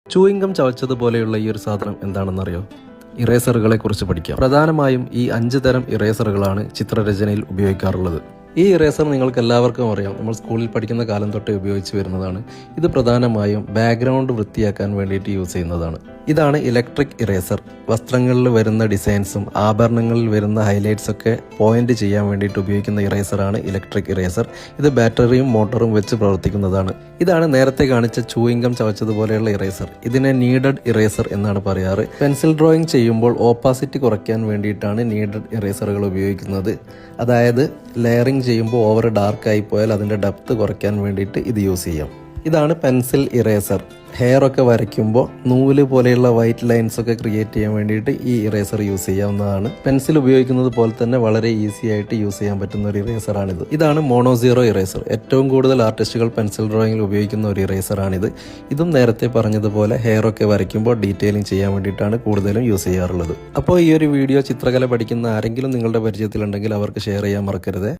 Chewing gum ചവച്ചതുപോലെയുള്ള ഈ ഒരു സാധനം എന്താണെന്നറിയോ? ഇറേസറുകളെ കുറിച്ച് പഠിക്കാം. പ്രധാനമായും ഈ 5 തരം ഇറേസറുകളാണ് ചിത്രരചനയിൽ ഉപയോഗിക്കാറുള്ളത്. ഈ ഇറേസർ നിങ്ങൾക്ക് എല്ലാവർക്കും അറിയാം, നമ്മൾ സ്കൂളിൽ പഠിക്കുന്ന കാലം തൊട്ടേ ഉപയോഗിച്ച് വരുന്നതാണ്. ഇത് പ്രധാനമായും ബാക്ക്ഗ്രൗണ്ട് വൃത്തിയാക്കാൻ വേണ്ടിയിട്ട് യൂസ് ചെയ്യുന്നതാണ്. ഇതാണ് ഇലക്ട്രിക് ഇറേസർ. വസ്ത്രങ്ങളിൽ വരുന്ന ഡിസൈൻസും ആഭരണങ്ങളിൽ വരുന്ന ഹൈലൈറ്റ്സ് ഒക്കെ പോയിന്റ് ചെയ്യാൻ വേണ്ടിയിട്ട് ഉപയോഗിക്കുന്ന ഇറേസറാണ് ഇലക്ട്രിക് ഇറേസർ. ഇത് ബാറ്ററിയും മോട്ടറും വെച്ച് പ്രവർത്തിക്കുന്നതാണ്. ഇതാണ് നേരത്തെ കാണിച്ച ചൂയിങ്കം ചവച്ചതുപോലെയുള്ള ഇറേസർ. ഇതിനെ നീഡഡ് ഇറേസർ എന്നാണ് പറയാറ്. പെൻസിൽ ഡ്രോയിങ് ചെയ്യുമ്പോൾ ഓപ്പാസിറ്റി കുറയ്ക്കാൻ വേണ്ടിയിട്ടാണ് നീഡഡ് ഇറേസറുകൾ ഉപയോഗിക്കുന്നത്. അതായത് ലെയറിംഗ് ചെയ്യുമ്പോൾ ഓവർ ഡാർക്ക് ആയി പോയാൽ അതിൻ്റെ ഡെപ്ത് കുറയ്ക്കാൻ വേണ്ടിയിട്ട് ഇത് യൂസ് ചെയ്യാം. ഇതാണ് പെൻസിൽ ഇറേസർ. ഹെയർ ഒക്കെ വരയ്ക്കുമ്പോൾ നൂല് പോലെയുള്ള വൈറ്റ് ലൈൻസ് ഒക്കെ ക്രിയേറ്റ് ചെയ്യാൻ വേണ്ടിയിട്ട് ഈ ഇറേസർ യൂസ് ചെയ്യാവുന്നതാണ്. പെൻസിൽ ഉപയോഗിക്കുന്നത് പോലെ തന്നെ വളരെ ഈസി ആയിട്ട് യൂസ് ചെയ്യാൻ പറ്റുന്ന ഒരു ഇറേസറാണിത്. ഇതാണ് മോണോസീറോ ഇറേസർ. ഏറ്റവും കൂടുതൽ ആർട്ടിസ്റ്റുകൾ പെൻസിൽ ഡ്രോയിങ്ങിൽ ഉപയോഗിക്കുന്ന ഒരു ഇറേസറാണിത്. ഇതും നേരത്തെ പറഞ്ഞതുപോലെ ഹെയർ ഒക്കെ വരയ്ക്കുമ്പോൾ ഡീറ്റെയിലിംഗ് ചെയ്യാൻ വേണ്ടിയിട്ടാണ് കൂടുതലും യൂസ് ചെയ്യാറുള്ളത്. അപ്പോൾ ഈ ഒരു വീഡിയോ ചിത്രകല പഠിക്കുന്ന ആരെങ്കിലും നിങ്ങളുടെ പരിചയത്തിലുണ്ടെങ്കിൽ അവർക്ക് ഷെയർ ചെയ്യാൻ മറക്കരുത്.